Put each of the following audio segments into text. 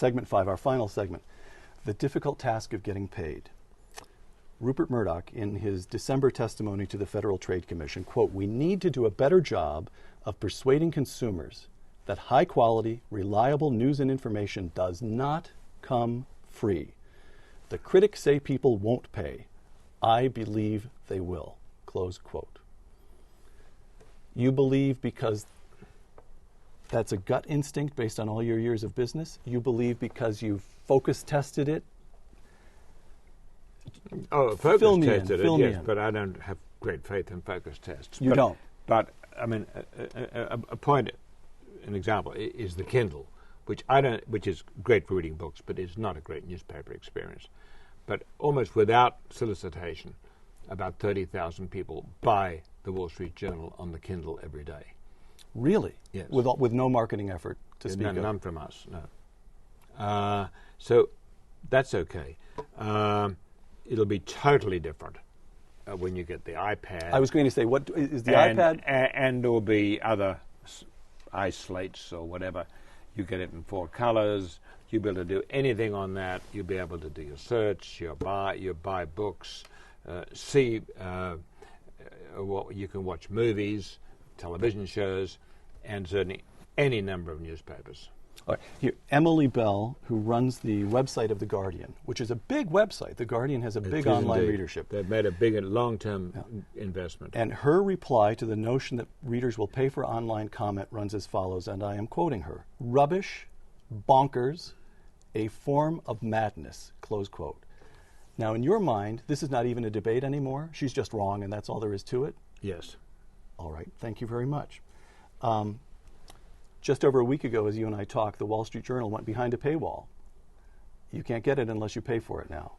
segment 5, our final segment, the difficult task of getting paid. Rupert Murdoch, in his December testimony to the Federal Trade Commission, quote, "We need to do a better job of persuading consumers that high-quality, reliable news and information does not come free. The critics say people won't pay. I believe they will," close quote. You believe because that's a gut instinct based on all your years of business? You believe because you've focus tested it? Oh, focus tested it, yes, but I don't have great faith in focus tests. You don't? But, I mean, a point, an example, is the Kindle, which is great for reading books, but is not a great newspaper experience. But almost without solicitation, about 30,000 people buy the Wall Street Journal on the Kindle every day. Really? Yes. With no marketing effort to speak of? None from us, no. So that's okay. It'll be totally different when you get the iPad. I was going to say, what is the iPad? And there will be other iSlates or whatever. You get it in 4 colors. You'll be able to do anything on that. You'll be able to do your search, you buy books, see. You can watch movies, television shows, and certainly any number of newspapers. All right. Here, Emily Bell, who runs the website of The Guardian, which is a big website. The Guardian has a big online readership. They've made a big and long-term investment. And her reply to the notion that readers will pay for online comment runs as follows, and I am quoting her: "Rubbish, bonkers, a form of madness," close quote. Now, in your mind, this is not even a debate anymore. She's just wrong, and that's all there is to it? Yes. All right. Thank you very much. Just over a week ago, as you and I talked, the Wall Street Journal went behind a paywall. You can't get it unless you pay for it now.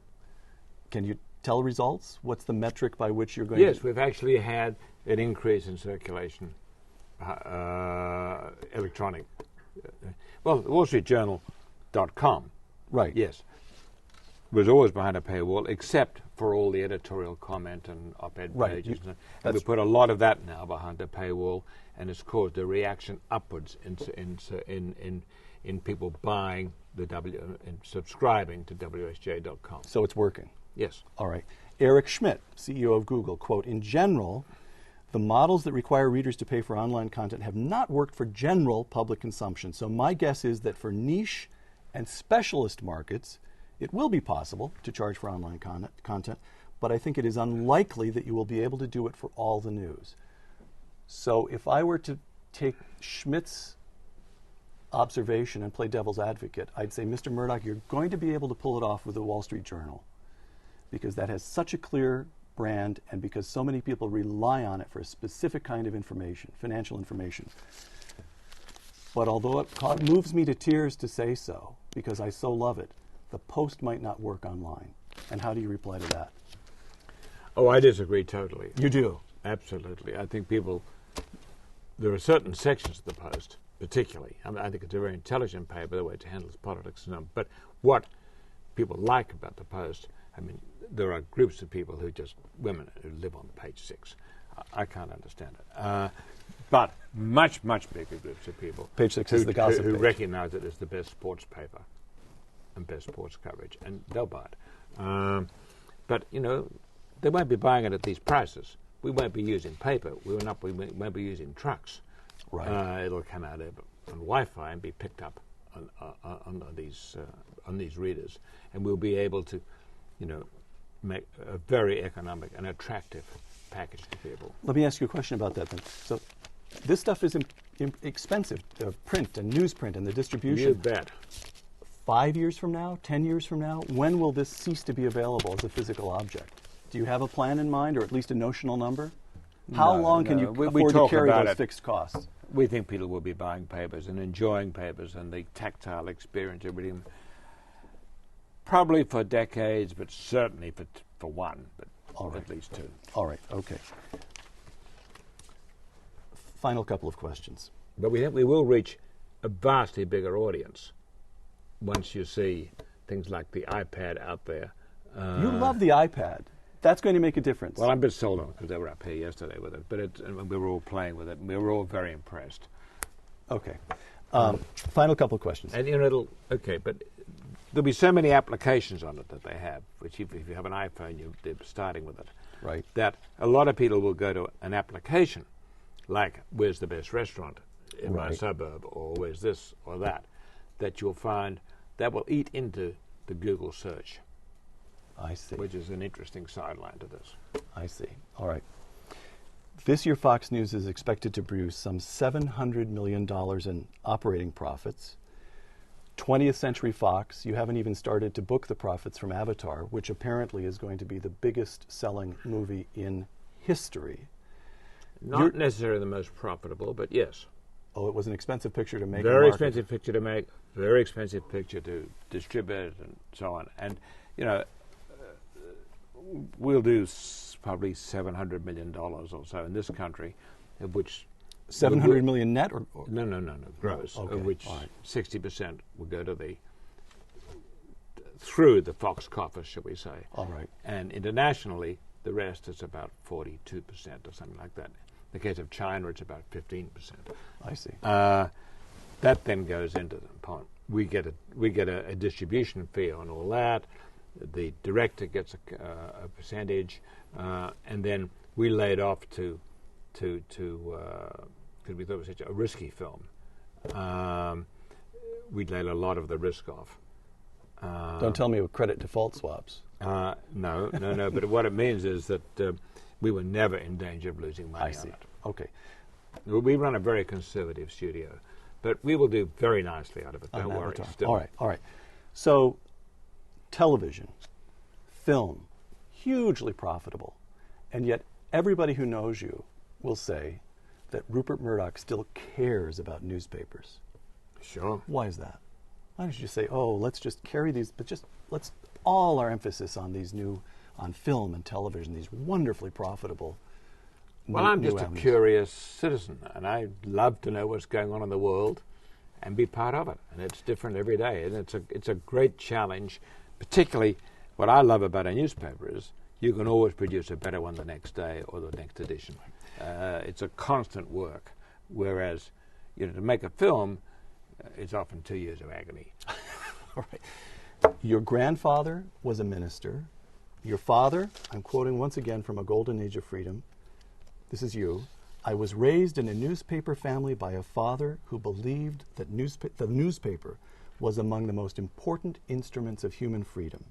Can you tell results? What's the metric by which you're going to... Yes, we've actually had an increase in circulation, electronic. Well, WallStreetJournal.com. Right. Yes. Was always behind a paywall, except for all the editorial comment and op-ed pages. And we put a lot of that now behind a paywall, and it's caused a reaction upwards in people buying and subscribing to WSJ.com. So it's working? Yes. All right. Eric Schmidt, CEO of Google, quote, "In general, the models that require readers to pay for online content have not worked for general public consumption. So my guess is that for niche and specialist markets, it will be possible to charge for online content, but I think it is unlikely that you will be able to do it for all the news." So if I were to take Schmidt's observation and play devil's advocate, I'd say, Mr. Murdoch, you're going to be able to pull it off with the Wall Street Journal because that has such a clear brand and because so many people rely on it for a specific kind of information, financial information. But although it moves me to tears to say so, because I so love it, the Post might not work online. And how do you reply to that? Oh, I disagree totally. You do? Absolutely. I think there are certain sections of the Post, particularly. I think it's a very intelligent paper, the way it handles politics and so on. But what people like about the Post, I mean, there are groups of people women who live on page 6. I can't understand it. But much, much bigger groups of people. Page 6 is the gossip who page. recognize it as the best sports paper and best sports coverage, and they'll buy it. But, they won't be buying it at these prices. We won't be using paper. We won't be using trucks. Right. It'll come out on Wi-Fi and be picked up on these readers, and we'll be able to, make a very economic and attractive package to people. Let me ask you a question about that then. So this stuff is expensive, print and newsprint and the distribution. You bet. 5 years from now, 10 years from now, when will this cease to be available as a physical object? Do you have a plan in mind, or at least a notional number? How long can you afford to carry those fixed costs? We think people will be buying papers and enjoying papers and the tactile experience of reading them. Probably for decades, but certainly for one, but at least 2. All right, okay. Final couple of questions. But we think we will reach a vastly bigger audience once you see things like the iPad out there. You love the iPad. That's going to make a difference. Well, I'm a bit sold on it because they were up here yesterday with it, and we were all playing with it, and we were all very impressed. Okay. Final couple of questions. And but there'll be so many applications on it that they have, which if you have an iPhone, they're starting with it. Right. That a lot of people will go to an application, like where's the best restaurant in my suburb, or where's this or that you'll find that will eat into the Google search. I see. Which is an interesting sideline to this. I see. All right. This year, Fox News is expected to produce some $700 million in operating profits. 20th Century Fox, you haven't even started to book the profits from Avatar, which apparently is going to be the biggest selling movie in history. Not necessarily the most profitable, but yes. Oh, it was an expensive picture to make. Very expensive picture to make, very expensive picture to distribute, and so on. And, we'll do probably $700 million or so in this country, of which... $700 million net? Or No, gross, okay. of which 60% will go to through the Fox coffers, shall we say. All right. And internationally, the rest is about 42% or something like that. In the case of China, it's about 15%. I see. That then goes into the pond. We get a distribution fee on all that. The director gets a percentage, and then we laid off because we thought it was such a risky film. We laid a lot of the risk off. Don't tell me with credit default swaps. No. But what it means is that we were never in danger of losing money on it. Okay. We run a very conservative studio, but we will do very nicely out of it. Don't worry. All right. So, television, film, hugely profitable, and yet everybody who knows you will say that Rupert Murdoch still cares about newspapers. Sure. Why is that? Why don't you just say, let's just carry these, but let's all our emphasis on on film and television, these wonderfully profitable. Well, I'm just a curious citizen, and I love to know what's going on in the world and be part of it. And it's different every day, and it's a great challenge. Particularly, what I love about a newspaper is you can always produce a better one the next day or the next edition. It's a constant work, whereas to make a film, it's often 2 years of agony. All right. Your grandfather was a minister. Your father, I'm quoting once again from A Golden Age of Freedom, this is you. I was raised in a newspaper family by a father who believed that the newspaper was among the most important instruments of human freedom.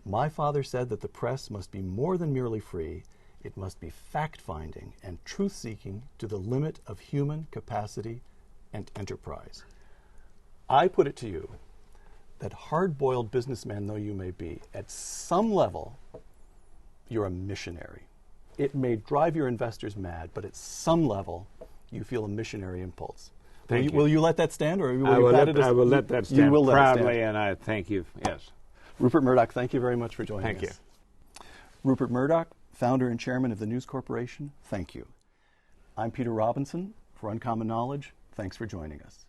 My father said that the press must be more than merely free. It must be fact-finding and truth-seeking to the limit of human capacity and enterprise. I put it to you that hard-boiled businessman though you may be, at some level, you're a missionary. It may drive your investors mad, but at some level, you feel a missionary impulse. Will you let that stand, or I will let that stand proudly, and I thank you. Yes. Rupert Murdoch, thank you very much for joining us. Thank you. Rupert Murdoch, founder and chairman of the News Corporation, thank you. I'm Peter Robinson for Uncommon Knowledge. Thanks for joining us.